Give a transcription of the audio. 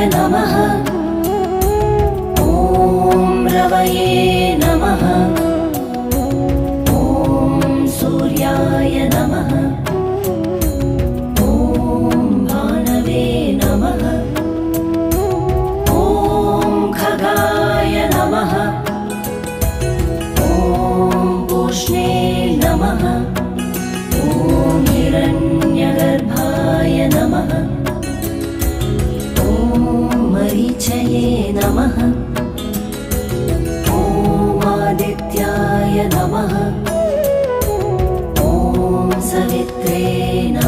नमः। ॐ रवये नमः। ॐ सूर्याय नमः। ॐ भानवे नमः। ॐ खगाय नमः। ॐ पूष्णे नमः। ॐ हिरण्यगर्भाय नमः। ॐ मरीचये नमः। ॐ आदित्याय नमः। ॐ सवित्रे नमः।